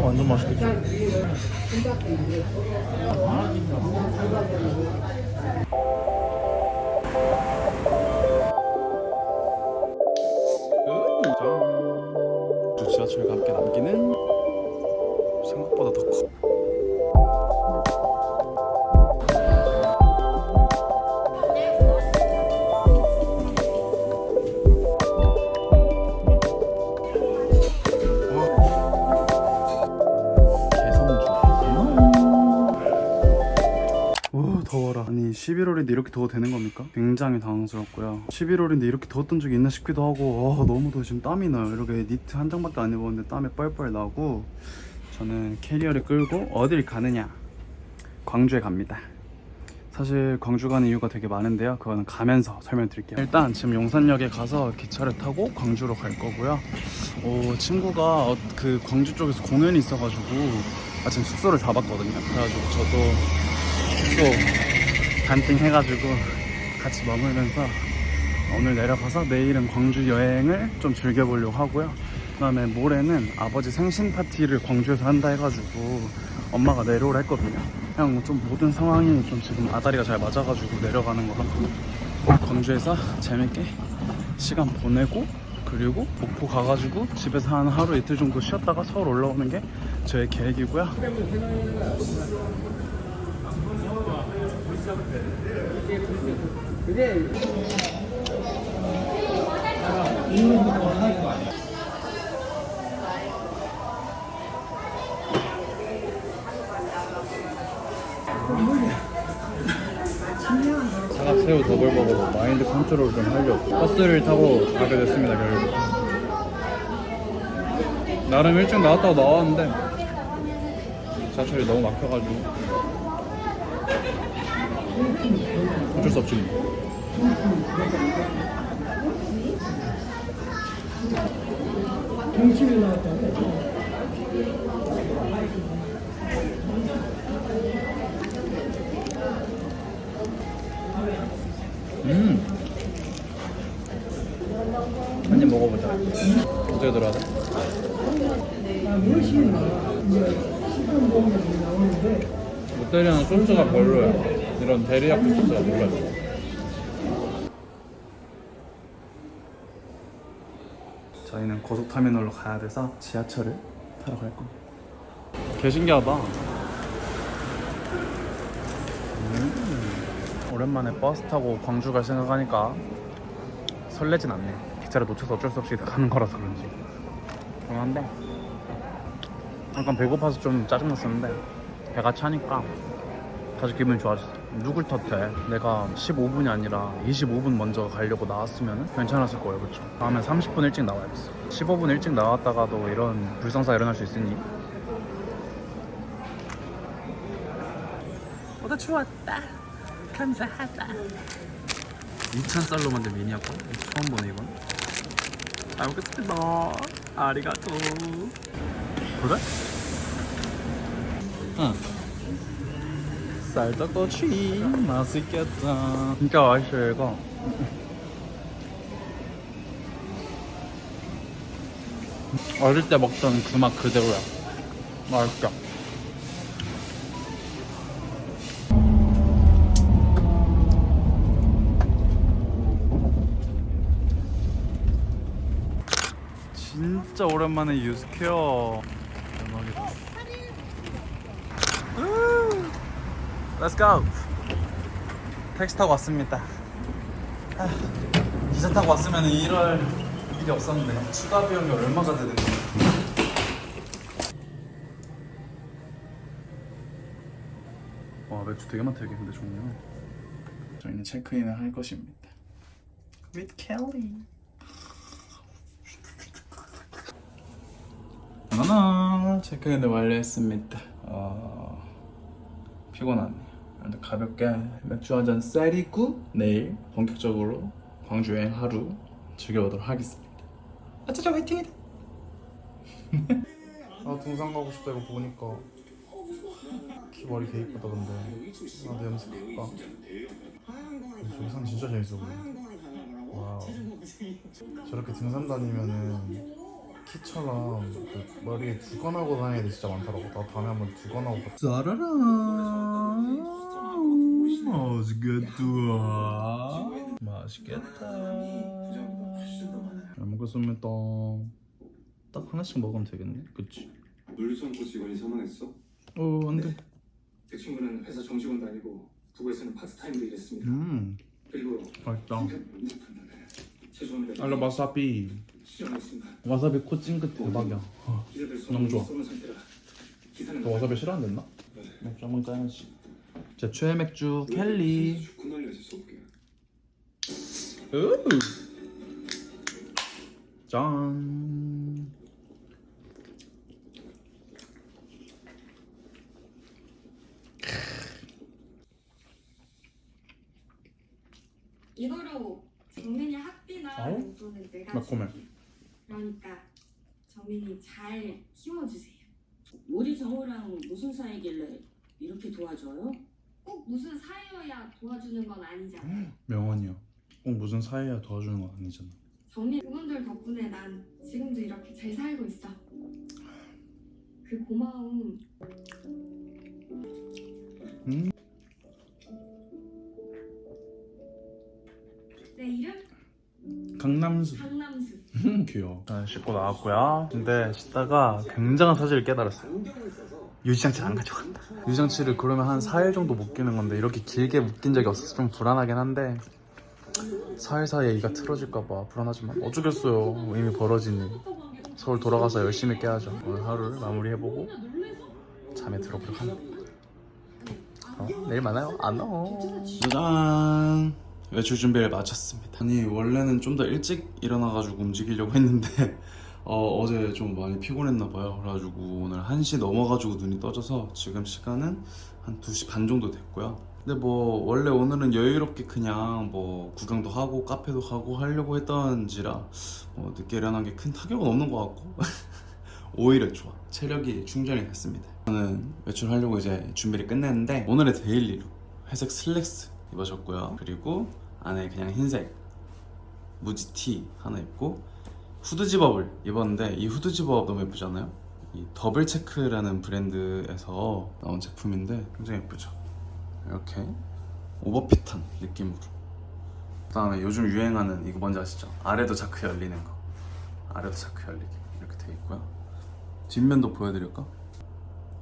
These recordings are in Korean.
완전 맛있겠지? 짠! 지하철과 함께 남기는 생각보다 더 커. 더워라. 아니 11월인데 이렇게 더워도 되는 겁니까? 굉장히 당황스럽고요. 11월인데 이렇게 더웠던 적이 있나 싶기도 하고 너무 더워. 지금 땀이 나요. 이렇게 니트 한 장밖에 안 입었는데 땀이 뻘뻘 나고. 저는 캐리어를 끌고 어딜 가느냐? 광주에 갑니다. 사실 광주 가는 이유가 되게 많은데요, 그거는 가면서 설명드릴게요. 일단 지금 용산역에 가서 기차를 타고 광주로 갈 거고요. 친구가 그 광주 쪽에서 공연이 있어가지고 지금 숙소를 잡았거든요. 그래가지고 저도 숙소 단팅 해가지고 같이 머물면서 오늘 내려가서 내일은 광주 여행을 좀 즐겨보려고 하고요. 그 다음에 모레는 아버지 생신 파티를 광주에서 한다 해가지고 엄마가 내려오라 했거든요. 그냥 좀 모든 상황이 좀 지금 아다리가 잘 맞아가지고 내려가는 거라서 광주에서 재밌게 시간 보내고, 그리고 목포 가가지고 집에서 한 하루 이틀 정도 쉬었다가 서울 올라오는 게 저의 계획이고요. 사각새우 더블 먹어도 마인드 컨트롤 좀 하려고 버스를 타고 가게 됐습니다. 결국 나름 일찍 나왔다고 나왔는데 지하철이 너무 막혀가지고 어쩔 수 없지. 동치미 나왔다. 한 입 먹어보자. 어떻게 들어야 돼? 롯데리아는 소스가 별로야. 이런 데리야끼 소스가 몰라. 저희는 고속터미널로 가야 돼서 지하철을 타러 갈 겁니다. 개 신기하다. 오랜만에 버스 타고 광주 갈 생각하니까 설레진 않네. 기차를 놓쳐서 어쩔 수 없이 가는 거라서 그런지. 그런데 약간 배고파서 좀 짜증났었는데 배가 차니까 다시 기분이 좋아졌어. 누굴 탓해? 내가 15분이 아니라 25분 먼저 가려고 나왔으면 괜찮았을 거예요. 그쵸? 다음엔 30분 일찍 나와야겠어. 15분 일찍 나왔다가도 이런 불상사가 일어날 수 있으니. 나 좋았다. 감사하다. 2,000쌀로 만든 미니어건? 처음 보네 이건. 잘 먹겠습니다. 아리가또. 그래? 응. 쌀떡꼬치 맛있겠다. 진짜 맛있어요 이거. 어릴 때 먹던 그 맛 그대로야. 맛있죠? 진짜 오랜만에 유스케어. 대박이다. Let's go. 택시 타고 왔습니다. 기차 타고 왔으면 이럴 일이 없었는데 추가 비용이 얼마가 되는 거야? 와, 맥주 되게 많다 여기. 근데 종류. 저희는 체크인을 할 것입니다. With Kelly. 하나 체크인을 완료했습니다. 피곤하네요. 일단 가볍게 맥주 한잔 쌀이고 내일 본격적으로 광주 여행 하루 즐겨보도록 하겠습니다. 아차차 화이팅이다. 등산 가고 싶다. 이거 보니까 키 머리 개 이쁘다. 근데 나도 염색할까? 등산 진짜 재밌어 보여. 와우. 저렇게 등산 다니면은 키처럼 그 머리에 두건하고 다니는 애들 진짜 많더라고. 나 다음에 한번 두건하고 짜라란 맛있겠다. 맛있겠다. 잘 먹겠습니다. 딱 하나씩 먹으면 되겠네. 그치? 물류倉庫직원이 사망했어? 안돼. 그 친구는 회사 정직원도 아니고 부부에서는 파트타임으로 일했습니다. 그리고 맛있다. 죄송합니다. 알로 와사비. 시정하겠습니다. 와사비 코 찡긋 대박이야. 기자들 너무 좋아. 쏘는 상태라 기사는 너 와사비 싫어한댔나? 맥주 한번 까야지. 제 최애 맥주 켈리. 죽고 날려서 쏠게. 우. 짠. 이거로 정민이 학비나 아우, 용돈은 내가 매콤해. 줄게. 그러니까 정민이 잘 키워주세요. 우리 정우랑 무슨 사이길래 이렇게 도와줘요? 꼭 무슨 사이여야 도와주는 건 아니잖아. 명언이야. 꼭 무슨 사이야 도와주는 건 아니잖아. 정민 그분들 덕분에 난 지금도 이렇게 잘 살고 있어. 그 고마움 내 이름 강남수. 강남수. 귀여워. 씻고 나왔고요. 근데 씻다가 굉장한 사실을 깨달았어요. 유지장치를 안 가져간다. 유지장치를 그러면 한 4일 정도 묶이는 건데 이렇게 길게 묶인 적이 없어서 좀 불안하긴 한데 4일 사이에 이가 틀어질까봐 불안하지만 어쩌겠어요. 이미 벌어진 일. 서울 돌아가서 열심히 깨야죠. 오늘 하루를 마무리해보고 잠에 들어보려고 합니다. 내일 만나요. 안녕. 짜잔. 외출 준비를 마쳤습니다. 아니 원래는 좀 더 일찍 일어나가지고 움직이려고 했는데 어제 좀 많이 피곤했나봐요. 그래가지고 오늘 1시 넘어가지고 눈이 떠져서 지금 시간은 한 2시 반 정도 됐고요. 근데 뭐 원래 오늘은 여유롭게 그냥 뭐 구경도 하고 카페도 가고 하려고 했던지라 늦게 일어난 게 큰 타격은 없는 것 같고 오히려 좋아. 체력이 충전이 됐습니다. 저는 외출하려고 이제 준비를 끝냈는데 오늘의 데일리룩 회색 슬랙스 입어줬고요. 그리고 안에 그냥 흰색 무지 티 하나 입고 후드 집업을 입었는데 이 후드 집업 너무 예쁘지 않아요? 이 더블 체크라는 브랜드에서 나온 제품인데 굉장히 예쁘죠? 이렇게 오버핏한 느낌으로. 그 다음에 요즘 유행하는 이거 뭔지 아시죠? 아래도 자크 열리는 거. 아래도 자크 열리기 이렇게 돼 있고요. 뒷면도 보여드릴까?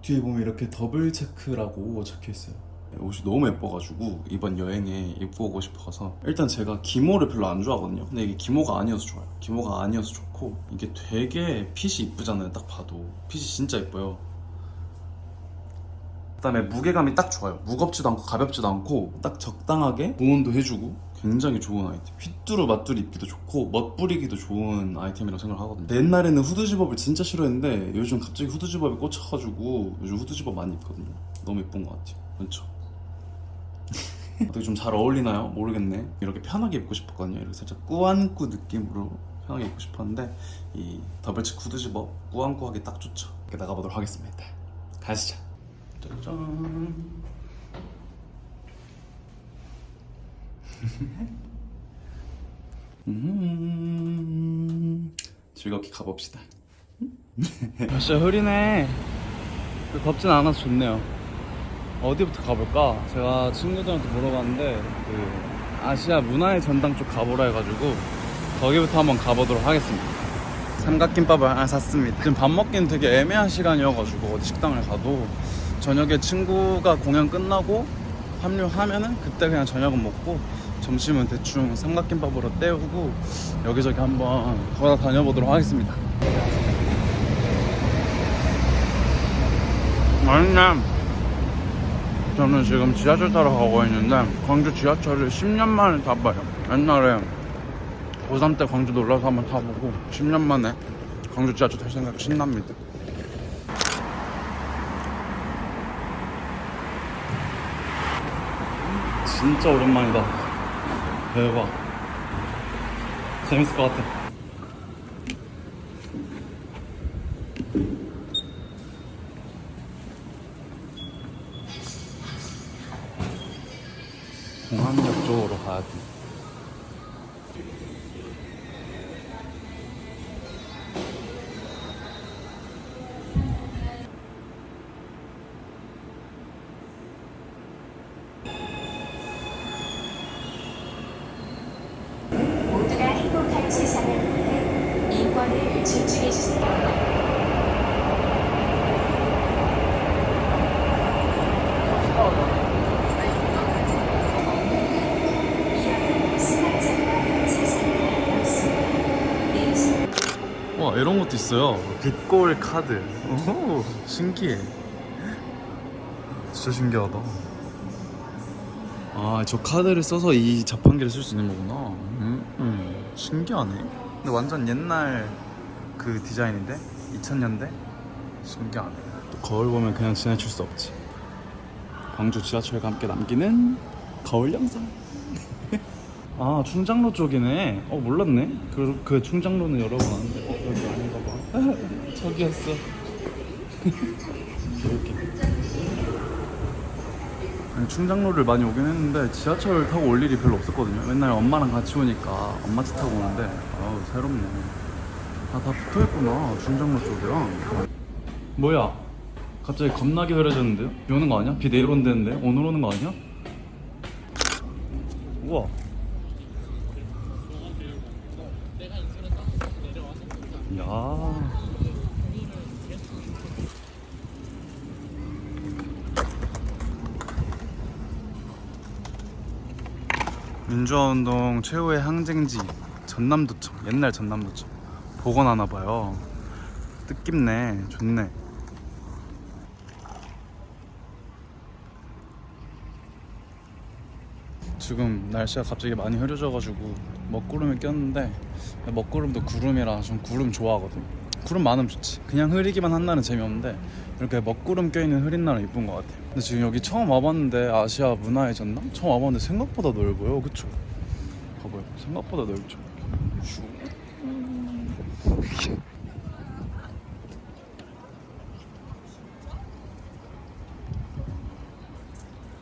뒤에 보면 이렇게 더블 체크라고 적혀 있어요. 옷이 너무 예뻐가지고 이번 여행에 입고 오고 싶어서. 일단 제가 기모를 별로 안 좋아하거든요. 근데 이게 기모가 아니어서 좋아요. 기모가 아니어서 좋고 이게 되게 핏이 이쁘잖아요. 딱 봐도 핏이 진짜 예뻐요. 그다음에 무게감이 딱 좋아요. 무겁지도 않고 가볍지도 않고 딱 적당하게 보온도 해주고 굉장히 좋은 아이템. 휘뚜루 마뚜루 입기도 좋고 멋부리기도 좋은 아이템이라고 생각하거든요. 옛날에는 후드 집업을 진짜 싫어했는데 요즘 갑자기 후드 집업에 꽂혀가지고 요즘 후드 집업 많이 입거든요. 너무 예쁜 것 같아요. 그렇죠? 어떻게 좀 잘 어울리나요? 모르겠네. 이렇게 편하게 입고 싶었거든요. 이렇게 살짝 꾸안꾸 느낌으로 편하게 입고 싶었는데 이 더블치 후드 집업 꾸안꾸하기 딱 좋죠. 이렇게 나가보도록 하겠습니다. 가시죠. 짜잔. 즐겁게 가봅시다. 날씨가 흐리네. 덥진 않아서 좋네요. 어디부터 가볼까? 제가 친구들한테 물어봤는데 그 아시아 문화의 전당 쪽 가보라 해가지고 거기부터 한번 가보도록 하겠습니다. 삼각김밥을 하나 샀습니다. 지금 밥 먹기는 되게 애매한 시간이어가지고 어디 식당을 가도 저녁에 친구가 공연 끝나고 합류하면은 그때 그냥 저녁은 먹고 점심은 대충 삼각김밥으로 때우고 여기저기 한번 걸어 다녀보도록 하겠습니다. 맛있네. 저는 지금 지하철 타러 가고 있는데 광주 지하철을 10년 만에 타봐요. 옛날에 고3 때 광주 놀러서 한번 타보고 10년 만에 광주 지하철 탈 생각 신납니다. 진짜 오랜만이다. 대박. 재밌을 것 같아. 공항역 쪽으로 가야 돼. 와, 이런 것도 있어요. 빛골 카드. 오, 신기해. 진짜 신기하다. 아, 저 카드를 써서 이 자판기를 쓸 수 있는 거구나. 신기하네. 근데 완전 옛날 그 디자인인데? 2000년대? 신기하네. 또 거울 보면 그냥 지나칠 수 없지. 광주 지하철과 함께 남기는 거울 영상. 아, 충장로 쪽이네. 몰랐네. 그 충장로는 여러 번 왔는데 여기 아닌가 봐. 저기였어. 이렇게. 아니, 충장로를 많이 오긴 했는데 지하철 타고 올 일이 별로 없었거든요. 맨날 엄마랑 같이 오니까 엄마 차 타고 오는데 새롭네. 다 붙어있구나, 충장로 쪽이랑. 뭐야, 갑자기 겁나게 흐려졌는데요? 비 오는 거 아니야? 비 내일 온다는데? 오늘 오는 거 아니야? 우와. 야. 민주화운동 최후의 항쟁지 전남도청, 옛날 전남도청 복원하나봐요. 뜻깊네. 좋네. 지금 날씨가 갑자기 많이 흐려져가지고 먹구름을 꼈는데, 먹구름도 구름이라 좀 구름 좋아하거든. 구름 많으면 좋지. 그냥 흐리기만 한 날은 재미없는데 이렇게 먹구름 껴있는 흐린 날은 이쁜 것 같아. 근데 지금 여기 처음 와봤는데 아시아 문화의 전당? 처음 와봤는데 생각보다 넓어요. 그쵸? 봐봐요. 생각보다 넓죠.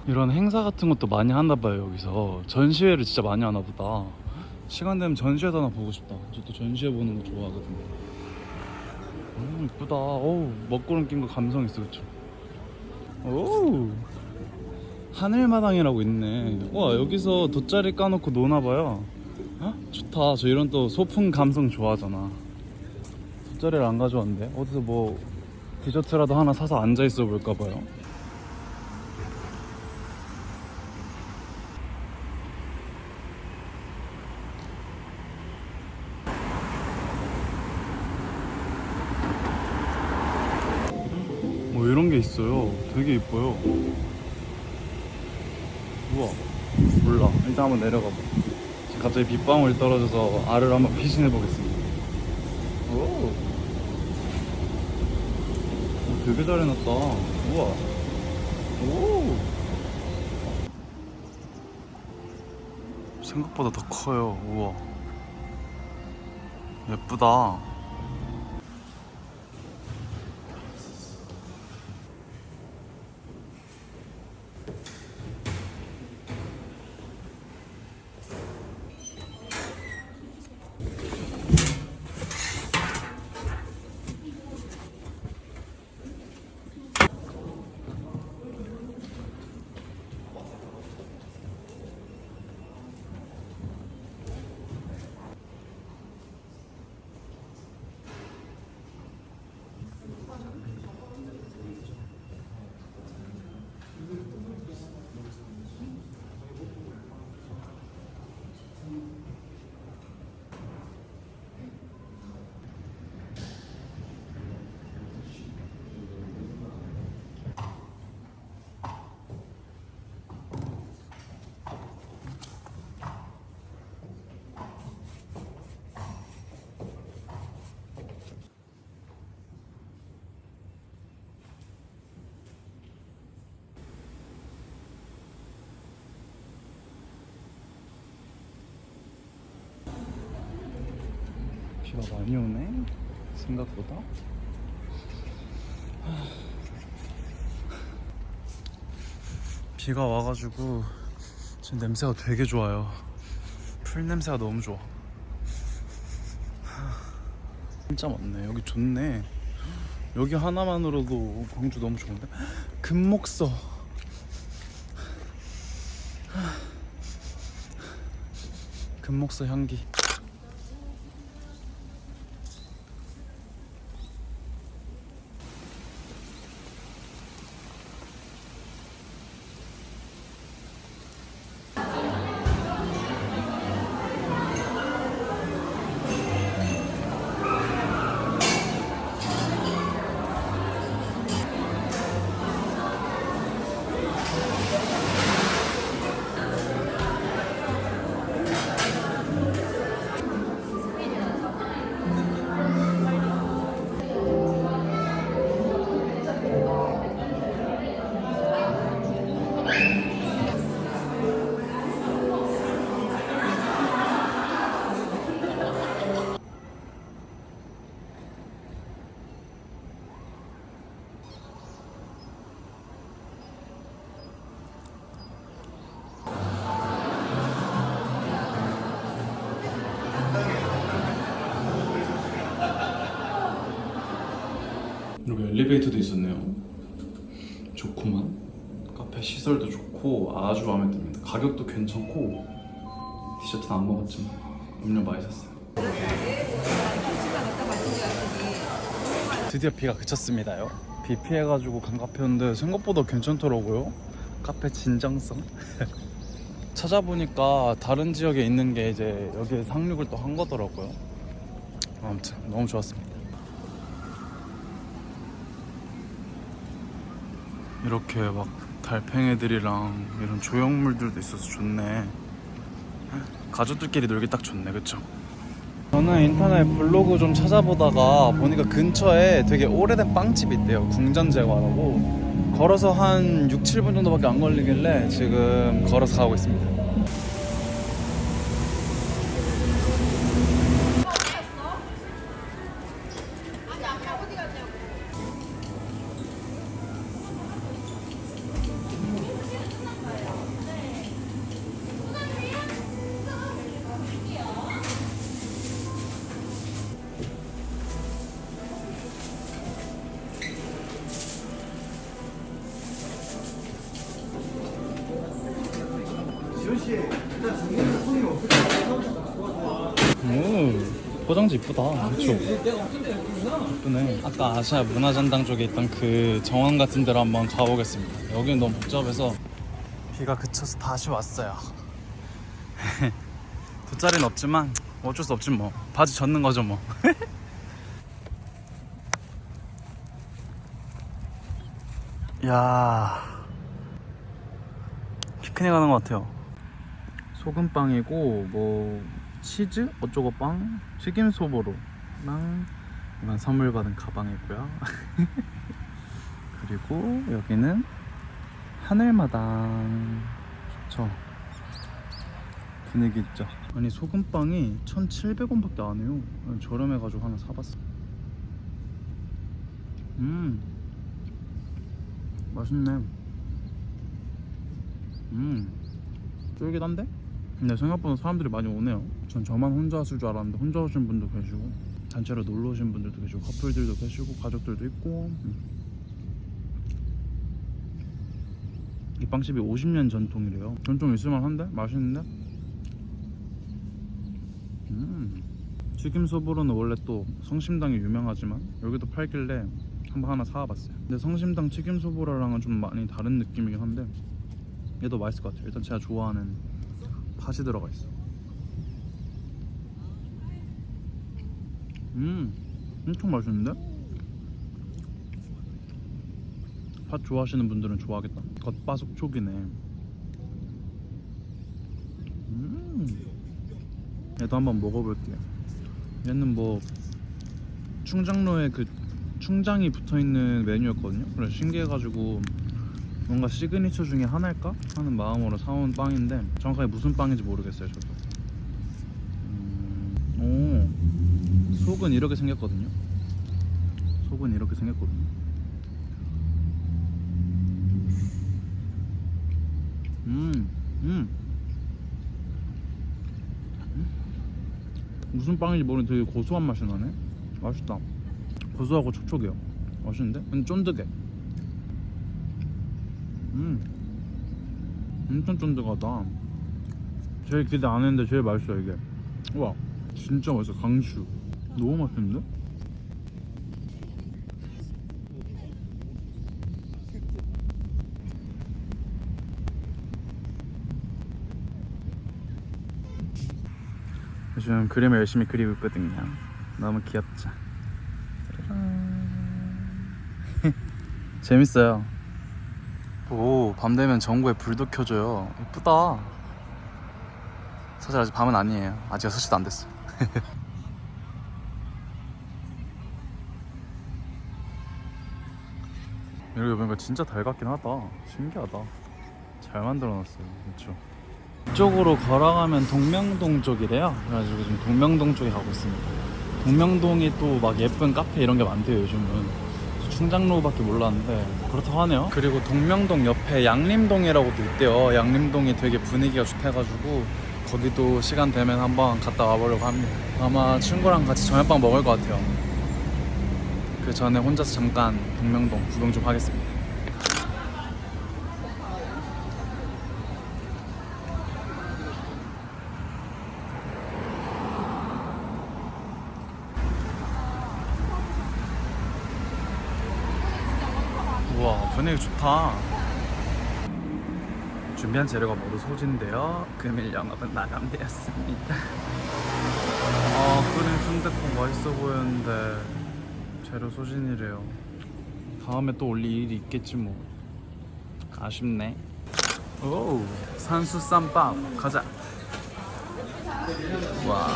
이런 행사 같은 것도 많이 하나봐요. 여기서 전시회를 진짜 많이 하나보다. 시간 되면 전시회도 하나 보고 싶다. 저도 전시회 보는 거 좋아하거든요. 이쁘다. 어우, 먹구름 낀 거 감성 있어. 그쵸? 오, 하늘마당이라고 있네. 와, 여기서 돗자리 까놓고 노나봐요. 좋다. 저 이런 또 소풍 감성 좋아하잖아. 돗자리를 안 가져왔는데 어디서 뭐 디저트라도 하나 사서 앉아있어 볼까봐요. 뭐 이런 게 있어요. 되게 이뻐요. 우와, 몰라. 일단 한번 내려가 봐. 갑자기 빗방울이 떨어져서 알을 한번 피신해 보겠습니다. 오, 되게 잘 해놨다. 우와. 오, 생각보다 더 커요. 우와, 예쁘다. 비가 많이 오네, 생각보다. 비가 와가지고 지금 냄새가 되게 좋아요. 풀 냄새가 너무 좋아. 진짜 많네. 여기 좋네. 여기 하나만으로도 광주 너무 좋은데. 금목서. 금목서 향기. 여기 엘리베이터도 있었네요. 좋구만. 카페 시설도 좋고 아주 마음에 듭니다. 가격도 괜찮고 디저트는 안 먹었지만 음료 많이 샀어요. 드디어 비가 그쳤습니다요. 비 피해가지고 간 카페였는데 생각보다 괜찮더라고요. 카페 진정성. 찾아보니까 다른 지역에 있는 게 이제 여기에 상륙을 또 한 거더라고요. 아무튼 너무 좋았습니다. 이렇게 막 달팽이들이랑 이런 조형물들도 있어서 좋네. 가족들끼리 놀기 딱 좋네, 그쵸? 저는 인터넷 블로그 좀 찾아보다가 보니까 근처에 되게 오래된 빵집이 있대요. 궁전제과라고. 걸어서 한 6, 7분 정도밖에 안 걸리길래 지금 걸어서 가고 있습니다. 오, 포장지 이쁘다. 그쵸? 이쁘네. 아까 아시아 문화전당 쪽에 있던 그 정원 같은 데로 한번 가보겠습니다. 여기는 너무 복잡해서. 비가 그쳐서 다시 왔어요. 돗자리는 없지만 어쩔 수 없지 뭐. 바지 젖는 거죠 뭐. 야, 피크닉 하는 것 같아요. 소금빵이고 뭐 치즈 어쩌고 빵, 튀김 소보로랑 이건 선물 받은 가방이고요. 그리고 여기는 하늘마당. 좋죠. 분위기 있죠. 아니 소금빵이 1,700원밖에 안 해요. 저렴해가지고 하나 사봤어. 맛있네. 쫄깃한데? 근데 생각보다 사람들이 많이 오네요. 전 저만 혼자 왔을 줄 알았는데 혼자 오신 분도 계시고 단체로 놀러 오신 분들도 계시고 커플들도 계시고 가족들도 있고. 이 빵집이 50년 전통이래요. 전통 있을만한데? 맛있는데? 튀김소보로는 원래 또 성심당이 유명하지만 여기도 팔길래 한번 하나 사와봤어요. 근데 성심당 튀김소보로랑은 좀 많이 다른 느낌이긴 한데 얘도 맛있을 것 같아요. 일단 제가 좋아하는 팥이 들어가 있어. 엄청 맛있는데? 팥 좋아하시는 분들은 좋아하겠다. 겉바속촉이네. 얘도 한번 먹어볼게요. 얘는 뭐 충장로에 그 충장이 붙어있는 메뉴였거든요. 그래서 신기해가지고 뭔가 시그니처 중에 하나일까 하는 마음으로 사온 빵인데 정확하게 무슨 빵인지 모르겠어요. 저도. 오, 속은 이렇게 생겼거든요. 속은 이렇게 생겼거든요. 무슨 빵인지 모르는데 되게 고소한 맛이 나네. 맛있다. 고소하고 촉촉해요. 맛있는데? 근데 쫀득해. 엄청 쫀득하다. 제일 기대 안 했는데 제일 맛있어 이게. 우와, 진짜 맛있어. 강슈 너무 맛있는데? 요즘 그림을 열심히 그리고 있거든요. 너무 귀엽죠? 재밌어요. 오, 밤 되면 전구에 불도 켜줘요. 예쁘다. 사실 아직 밤은 아니에요. 아직 6시도 안 됐어요. 이렇게 보니까 진짜 달 같긴 하다. 신기하다. 잘 만들어놨어요. 그렇죠. 이쪽으로 걸어가면 동명동 쪽이래요. 그래가지고 지금 동명동 쪽에 가고 있습니다. 동명동이 또 막 예쁜 카페 이런 게 많대요. 요즘은 충장로밖에 몰랐는데 그렇다고 하네요. 그리고 동명동 옆에 양림동이라고도 있대요. 양림동이 되게 분위기가 좋대가지고 거기도 시간 되면 한번 갔다 와보려고 합니다. 아마 친구랑 같이 저녁밥 먹을 것 같아요. 그 전에 혼자서 잠깐 북명동 구경 좀 하겠습니다. 우와, 분위기 좋다. 준비한 재료가 모두 소진되어 금일 영업은 마감되었습니다. 끓인 순댓국 맛있어 보였는데 재료 소진이래요. 다음에 또 올릴 일이 있겠지 뭐. 아쉽네. 오, 산수 쌈밥 가자. 와,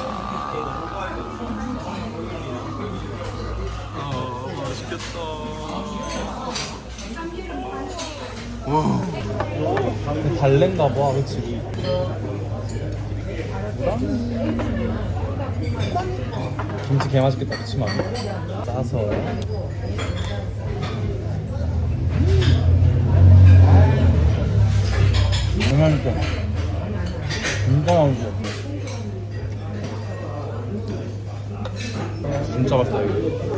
맛있겠다. 와, 달랜가 봐, 그치? 김치 개 맛있겠다, 그치? 만 짜서. 맛있어. 진짜 맛있어. 진짜 맛있다.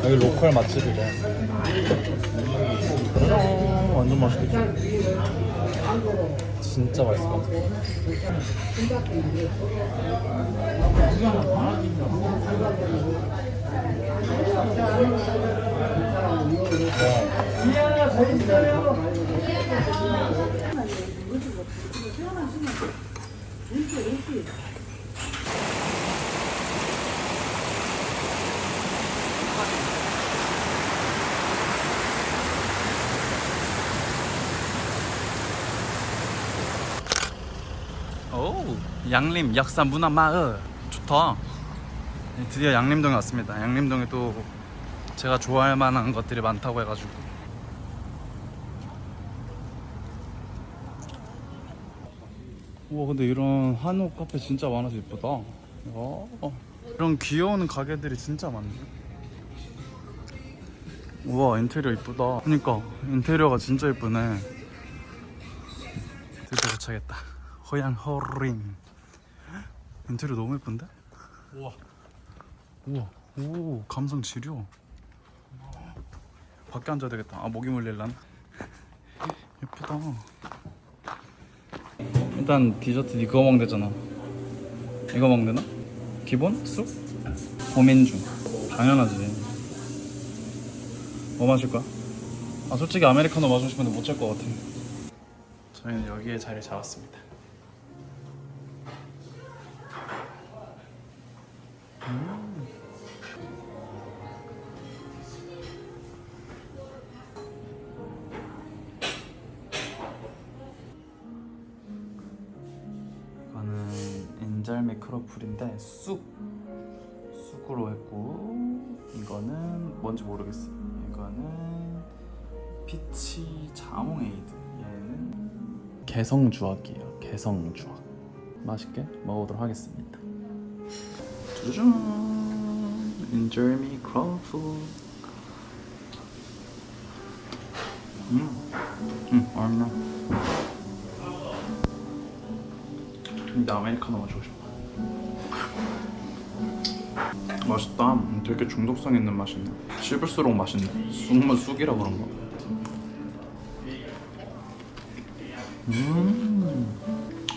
여기 로컬 맛집이래. 완전 맛있겠지? 진짜 맛있을 것 같아. 오, 양림 약사 문화마을 좋다. 드디어 양림동에 왔습니다. 양림동에 또 제가 좋아할 만한 것들이 많다고 해가지고. 우와, 근데 이런 한옥 카페 진짜 많아서 예쁘다. 이런 귀여운 가게들이 진짜 많네. 우와, 인테리어 이쁘다. 그러니까 인테리어가 진짜 예쁘네. 드디어 도착했다. 허양 허링. 인테리어 너무 예쁜데? 우와. 우와. 오, 감성 지려. 밖에 앉아야 되겠다. 아, 모기 물릴란. 예쁘다. 일단 디저트 이거 먹으면 되잖아. 이거 먹으면 되나? 기본? 쑥? 고민 중. 당연하지. 뭐 마실 거야? 아, 솔직히 아메리카노 마시고 싶은데 못 찰 것 같아. 저희는 여기에 자리 잡았습니다. 이거는 엔젤 크로플인데 쑥으로 했고, 이거는 뭔지 모르겠어. 이거는 피치 자몽에이드. 얘는 개성주악이에요. 개성주악. 맛있게 먹어보도록 하겠습니다. 짜잔! 엔젤 크로플. 맛있네. 근데 아메리카노 마시고 싶어. 맛있다. 되게 중독성 있는 맛이네. 씹을수록 맛있네. 쑥이라 그런가?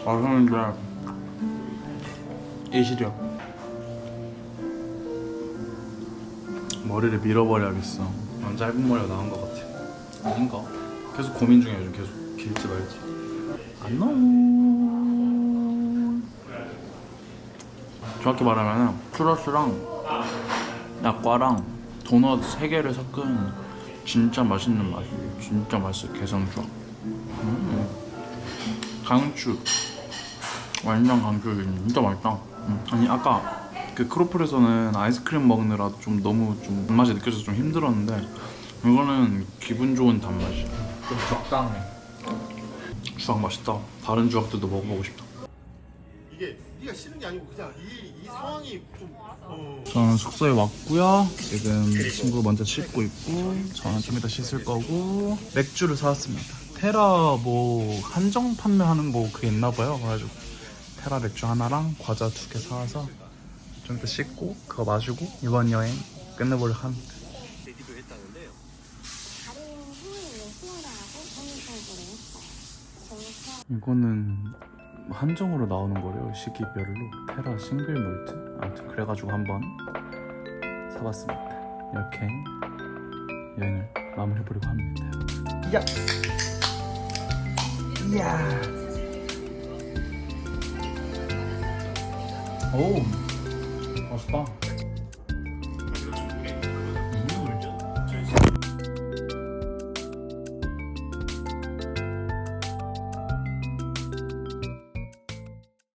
맛있는데 이 시력. 머리를 밀어버려야겠어. 난 짧은 머리가 나은 것 같아. 아닌가? 계속 고민 중이야. 요즘 계속 길지 말지. 안 나오. 정확히 말하면 추러스랑 약과랑 도넛 3개를 섞은 진짜 맛있는 맛이에요. 진짜 맛있어. 개성주악. 강추. 완전 강추. 진짜 맛있다. 아니 아까 그 크로플에서는 아이스크림 먹느라 좀 너무 좀 단맛이 느껴져서 좀 힘들었는데 이거는 기분 좋은 단맛이야. 좀 적당해. 주악 맛있다. 다른 주악들도 먹어보고 싶다. 이게 네가 싫은 게 아니고 그냥 이 상황이 좀 저는 숙소에 왔고요. 지금 친구 먼저 씻고 있고, 저는 좀 이따 씻을 거고. 맥주를 사왔습니다. 테라 뭐 한정 판매하는 뭐 그게 있나봐요. 그래가지고 테라 맥주 하나랑 과자 2개 사와서 좀 이따 씻고 그거 마시고 이번 여행 끝내보려고 합니다. 이거는 한정으로 나오는 거래요. 시기별로 테라 싱글 몰트. 아무튼 그래가지고 한번 사봤습니다. 이렇게 여행을 마무리해보려고 합니다. 야! 이야! 오! 맛있다.